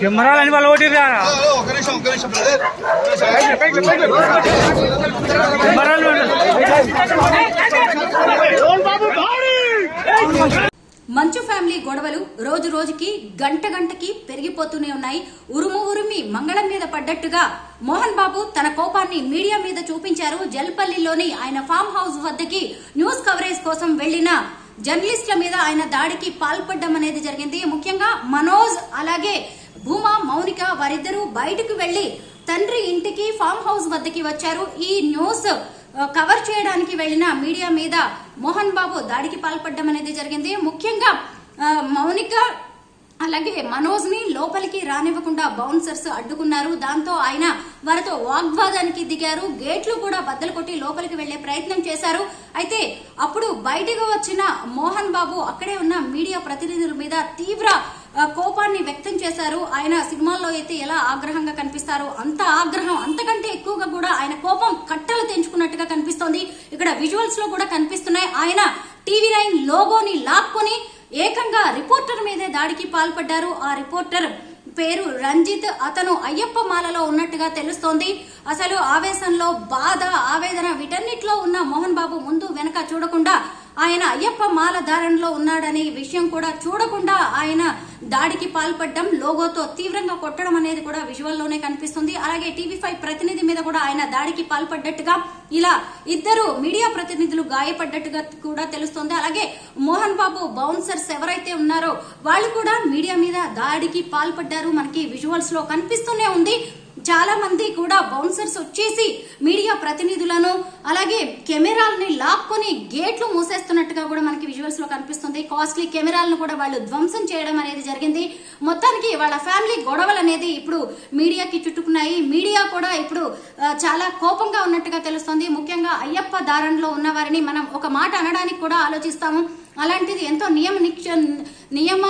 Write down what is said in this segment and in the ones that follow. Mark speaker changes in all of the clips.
Speaker 1: కెమెరాలని వాళ్ళు ఓటి
Speaker 2: మంచు ఫ్యామిలీ గొడవలు రోజు రోజుకి గంట గంటకి పెరిగిపోతూనే ఉన్నాయి. ఉరుమి మంగళం మీద పడ్డట్టుగా మోహన్ బాబు తన కోపాన్ని మీడియా మీద చూపించారు. జల్పల్లిలోని ఆయన ఫామ్ హౌస్ వద్దకి న్యూస్ కవరేజ్ కోసం వెళ్లిన జర్నలిస్టుల మీద ఆయన దాడికి పాల్పడడం అనేది జరిగింది. ముఖ్యంగా మనోజ్ అలాగే భూమా మౌనిక వారిద్దరూ బయటకు వెళ్లి తండ్రి ఇంటికి ఫామ్ హౌస్ వద్దకి వచ్చారు. ఈ న్యూస్ కవర్ చేయడానికి వెళ్లిన మీడియా మీద మోహన్ బాబు దాడికి పాల్పడడం అనేది జరిగింది. ముఖ్యంగా మౌనిక అలాగే మనోజ్ ని లోపలికి రానివ్వకుండా బౌన్సర్స్ అడ్డుకున్నారు. దాంతో ఆయన వారితో వాగ్వాదానికి దిగారు. గేట్లు కూడా బద్దలు కొట్టి లోపలికి వెళ్లే ప్రయత్నం చేశారు. అయితే అప్పుడు బయటకు వచ్చిన మోహన్ బాబు అక్కడే ఉన్న మీడియా ప్రతినిధుల మీద తీవ్ర కోపాన్ని వ్యక్తం చేశారు. ఆయన సినిమాల్లో అయితే ఎలా ఆగ్రహంగా కనిపిస్తారో అంత ఆగ్రహం, అంతకంటే ఎక్కువగా కూడా ఆయన కోపం కట్టలు తెంచుకున్నట్టుగా కనిపిస్తోంది. ఇక్కడ విజువల్స్ లో కూడా కనిపిస్తున్నాయి. ఆయన TV9 లోగోని లాక్కొని ఏకంగా రిపోర్టర్ మీదే దాడికి పాల్పడ్డారు. ఆ రిపోర్టర్ పేరు రంజిత్. అతను అయ్యప్ప మాలలో ఉన్నట్టుగా తెలుస్తోంది. అసలు ఆవేశంలో బాధ, ఆవేదన వీటన్నిటిలో ఉన్న మోహన్ బాబు ముందు వెనక చూడకుండా ఆయన అయ్యప్ప మాల ధారణలో ఉన్నాడనే విషయం కూడా చూడకుండా ఆయన దాడికి పాల్పడడం, లోగోతో తీవ్రంగా కొట్టడం అనేది కూడా విజువల్లోనే కనిపిస్తుంది. అలాగే TV5 ప్రతినిధి మీద కూడా ఆయన దాడికి పాల్పడ్డట్టుగా, ఇలా ఇద్దరు మీడియా ప్రతినిధులు గాయపడ్డట్టుగా కూడా తెలుస్తోంది. అలాగే మోహన్ బాబు బౌన్సర్స్ ఎవరైతే ఉన్నారో వాళ్ళు కూడా మీడియా మీద దాడికి పాల్పడ్డారు. మనకి విజువల్స్ లో కనిపిస్తూనే ఉంది. చాలా మంది కూడా బౌన్సర్స్ వచ్చేసి మీడియా ప్రతినిధులను అలాగే కెమెరాలని లాక్కొని గేట్లు మూసేస్తున్నట్టుగా కూడా మనకి విజువల్స్ లో కనిపిస్తుంది. కాస్ట్లీ కెమెరాలను కూడా వాళ్ళు ధ్వంసం చేయడం అనేది జరిగింది. మొత్తానికి వాళ్ళ ఫ్యామిలీ గొడవలు అనేది ఇప్పుడు మీడియాకి చుట్టుకున్నాయి. మీడియా కూడా ఇప్పుడు చాలా కోపంగా ఉన్నట్టుగా తెలుస్తుంది. ముఖ్యంగా అయ్యప్ప దారంలో ఉన్న వారిని మనం ఒక మాట అనడానికి కూడా ఆలోచిస్తాము. అలాంటిది ఎంతో నియమ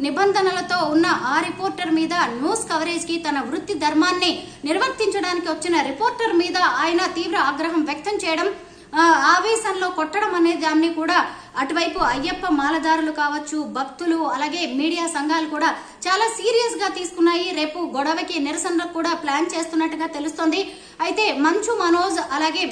Speaker 2: నిబంధనలతో ఉన్న ఆ రిపోర్టర్ మీద న్యూస్ కవరేజ్ కి తన వృత్తి ధర్మాన్ని నిర్వర్తించడానికి వచ్చిన రిపోర్టర్ మీద ఆయన తీవ్ర ఆగ్రహం వ్యక్తం చేయడం, ఆవేశంలో కొట్టడం అనే దాన్ని కూడా అటువైపు అయ్యప్ప మాలదారులు కావచ్చు, భక్తులు అలాగే మీడియా సంఘాలు కూడా చాలా సీరియస్ గా తీసుకున్నాయి. రేపు గొడవకి నిరసనలకు కూడా ప్లాన్ చేస్తున్నట్టుగా తెలుస్తోంది. అయితే మంచు మనోజ్ అలాగే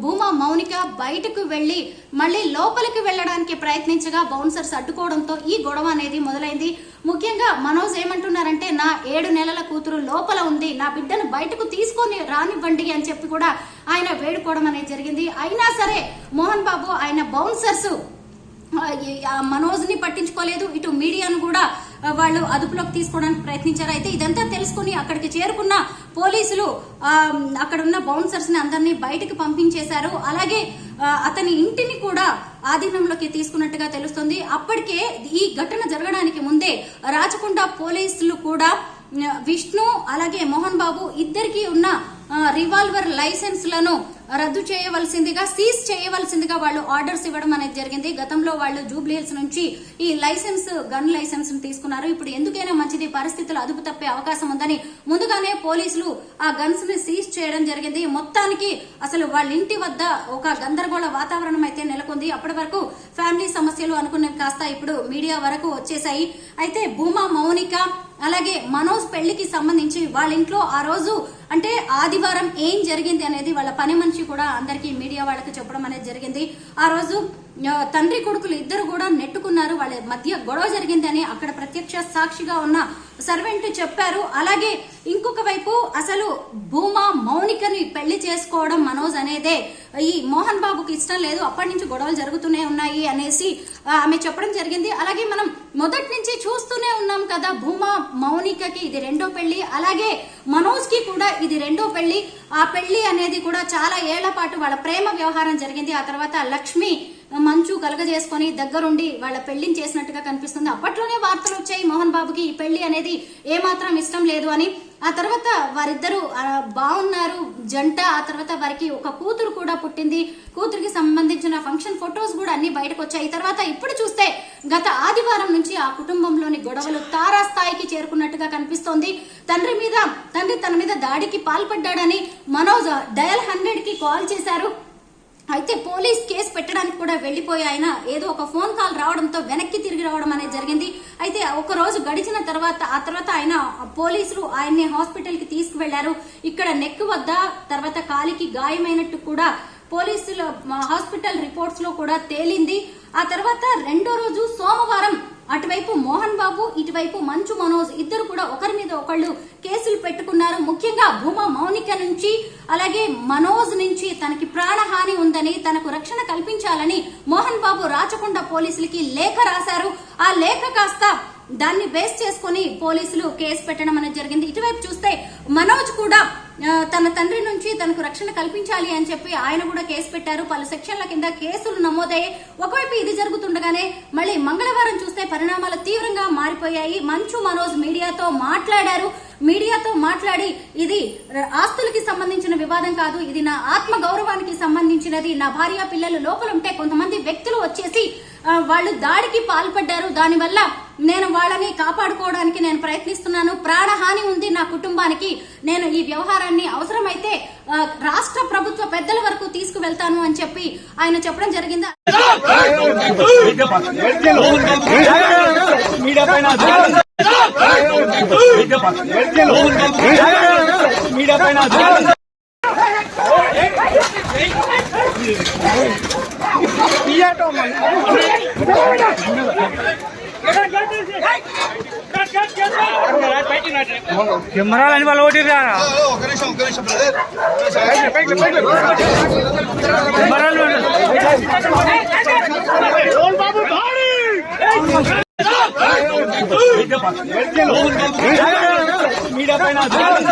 Speaker 2: భూమా మౌనిక బయటకు వెళ్లి మళ్లీ లోపలికి వెళ్లడానికి ప్రయత్నించగా బౌన్సర్స్ అడ్డుకోవడంతో ఈ గొడవ అనేది మొదలైంది. ముఖ్యంగా మనోజ్ ఏమంటున్నారంటే, నా 7 నెలల కూతురు లోపల ఉంది, నా బిడ్డను బయటకు తీసుకొని రానివ్వండి అని చెప్పి కూడా ఆయన వేడుకోవడం అనేది జరిగింది. అయినా సరే మోహన్ బాబు ఆయన బౌన్సర్స్ మనోజ్ ని పట్టించుకోలేదు. ఇటు మీడియాను కూడా వాళ్ళు అదుపులోకి తీసుకోవడానికి ప్రయత్నించారు. అయితే ఇదంతా తెలుసుకుని అక్కడికి చేరుకున్న పోలీసులు అక్కడున్న బౌన్సర్స్ ని అందరినీ బయటకు పంపించేశారు. అలాగే అతని ఇంటిని కూడా ఆధీనంలోకి తీసుకున్నట్టుగా తెలుస్తుంది. అప్పటికే ఈ ఘటన జరగడానికి ముందే రాచకొండ పోలీసులు కూడా విష్ణు అలాగే మోహన్ బాబు ఇద్దరికి ఉన్న రివాల్వర్ లైసెన్స్లను రద్దు చేయవలసిందిగా, సీజ్ చేయవలసిందిగా వాళ్ళు ఆర్డర్స్ ఇవ్వడం అనేది జరిగింది. గతంలో వాళ్ళు జూబ్లీహిల్స్ నుంచి ఈ గన్ లైసెన్స్ తీసుకున్నారు. ఇప్పుడు ఎందుకైనా మంచిది, పరిస్థితులు అదుపు తప్పే అవకాశం ఉందని ముందుగానే పోలీసులు ఆ గన్స్ ని సీజ్ చేయడం జరిగింది. మొత్తానికి అసలు వాళ్ళ ఇంటి వద్ద ఒక గందరగోళ వాతావరణం అయితే నెలకొంది. అప్పటి వరకు ఫ్యామిలీ సమస్యలు అనుకున్నవి కాస్త ఇప్పుడు మీడియా వరకు వచ్చేసాయి. అయితే భూమా మౌనిక అలాగే మనోజ్ పెళ్లికి సంబంధించి వాళ్ళ ఇంట్లో ఆ రోజు అంటే ఆదివారం ఏం జరిగింది అనేది వాళ్ళ పని మనిషి కూడా అందరికీ మీడియా వాళ్ళకి చెప్పడం అనేది జరిగింది. ఆ రోజు తండ్రి కొడుకులు ఇద్దరు కూడా నెట్టుకున్నారు, వాళ్ళ మధ్య గొడవ జరిగింది అని అక్కడ ప్రత్యక్ష సాక్షిగా ఉన్న సర్వెంట్ చెప్పారు. అలాగే ఇంకొక వైపు అసలు భూమా మౌనికని పెళ్లి చేసుకోవడం మనోజ్ అనేదే ఈ మోహన్ బాబుకి ఇష్టం లేదు, అప్పటి నుంచి గొడవలు జరుగుతూనే ఉన్నాయి అనేసి ఆమె చెప్పడం జరిగింది. అలాగే మనం మొదటి నుంచి చూస్తూనే ఉన్నాం కదా, భూమా మౌనికకి ఇది 2వ పెళ్లి, అలాగే మనోజ్ కి కూడా ఇది 2వ పెళ్లి. ఆ పెళ్లి అనేది కూడా చాలా ఏళ్ల పాటు వాళ్ళ ప్రేమ వ్యవహారం జరిగింది. ఆ తర్వాత లక్ష్మి మంచు కలగజేసుకొని దగ్గరుండి వాళ్ళ పెళ్లిని చేసినట్టుగా కనిపిస్తుంది. అప్పట్లోనే వార్తలు వచ్చాయి మోహన్ బాబుకి ఈ పెళ్లి అనేది ఏమాత్రం ఇష్టం లేదు అని. ఆ తర్వాత వారిద్దరూ బాగున్నారు జంట. ఆ తర్వాత వారికి ఒక కూతురు కూడా పుట్టింది. కూతురికి సంబంధించిన ఫంక్షన్ ఫొటోస్ కూడా అన్ని బయటకు వచ్చాయి. తర్వాత ఇప్పుడు చూస్తే గత ఆదివారం నుంచి ఆ కుటుంబంలోని గొడవలు తారాస్థాయికి చేరుకున్నట్టుగా కనిపిస్తోంది. తండ్రి తన మీద దాడికి పాల్పడ్డాడని మనోజ్ డయల్ 100 కి కాల్ చేశారు. అయితే పోలీస్ కేసు పెట్టడానికి కూడా వెళ్లిపోయి ఆయన ఏదో ఒక ఫోన్ కాల్ రావడంతో వెనక్కి తిరిగి రావడం అనేది జరిగింది. అయితే ఒక రోజు గడిచిన తర్వాత ఆయన పోలీసులు ఆయన్ని హాస్పిటల్ కి తీసుకువెళ్లారు. ఇక్కడ నెక్ వద్ద తర్వాత కాలికి గాయమైనట్టు కూడా పోలీసుల హాస్పిటల్ రిపోర్ట్స్ లో కూడా తేలింది. ఆ తర్వాత రెండో రోజు సోమవారం అటువైపు మోహన్ బాబు ఇటువైపు మంచు మనోజ్ ఇద్దరు కూడా ఒకరి మీద ఒకళ్ళు కేసులు పెట్టుకున్నారు. ముఖ్యంగా భూమా మౌనిక నుంచి అలాగే మనోజ్ నుంచి తనకి ప్రాణహాని ఉందని తనకు రక్షణ కల్పించాలని మోహన్ బాబు రాచకొండ పోలీసులకి లేఖ రాశారు. ఆ లేఖ కాస్త దాన్ని బేస్ చేసుకుని పోలీసులు కేసు పెట్టడం అనేది జరిగింది. ఇటువైపు చూస్తే మనోజ్ కూడా తన తండ్రి నుంచి తనకు రక్షణ కల్పించాలి అని చెప్పి ఆయన కూడా కేసు పెట్టారు. పలు సెక్షన్ల కింద కేసులు నమోదయ్యాయి. ఒకవైపు ఇది జరుగుతుండగానే మళ్ళీ మంగళవారం చూస్తే పరిణామాలు తీవ్రంగా మారిపోయాయి. మంచు మనోజ్ మీడియాతో మాట్లాడి ఇది ఆస్తులకి సంబంధించిన వివాదం కాదు, ఇది నా ఆత్మ గౌరవానికి సంబంధించినది. నా భార్య పిల్లలు లోపల ఉంటే కొంతమంది వ్యక్తులు వచ్చేసి వాళ్ళు దాడికి పాల్పడ్డారు. దానివల్ల నేను వాళ్ళని కాపాడుకోవడానికి నేను ప్రయత్నిస్తున్నాను. ప్రాణహాని ఉంది నా కుటుంబానికి. నేను ఈ వ్యవహారాన్ని అవసరమైతే రాష్ట్ర ప్రభుత్వ పెద్దల వరకు తీసుకువెళ్తాను అని చెప్పి ఆయన చెప్పడం జరిగింది.
Speaker 1: కెమెరాలని వాళ్ళు ఓటి మీడియా పైన
Speaker 3: చెప్పండి.
Speaker 1: మీడియా పైన చేయాలి.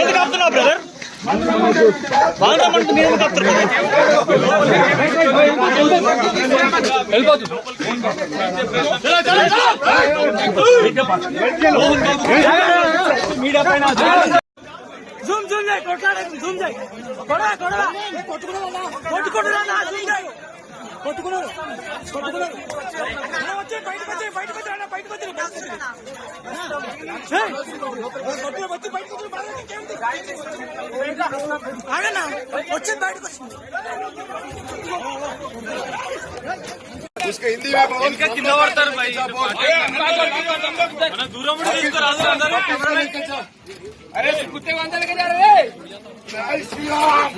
Speaker 1: ఎందుకు ఆపుతున్నావు బ్రదర్? బాగా మీరు మీడియా పైన జూమ్ జూమ్ చేయి, కొట్లాడేది జూమ్ చేయి, కొట్టుకున్నారు వచ్చి బయటకు వచ్చి వచ్చింది బయటకు
Speaker 3: ఇంకా కింద పడతారు
Speaker 1: దూరం తీసుకురాదు.
Speaker 3: అరే కుత్తే వందలు కదా రే. జై శ్రీరామ్.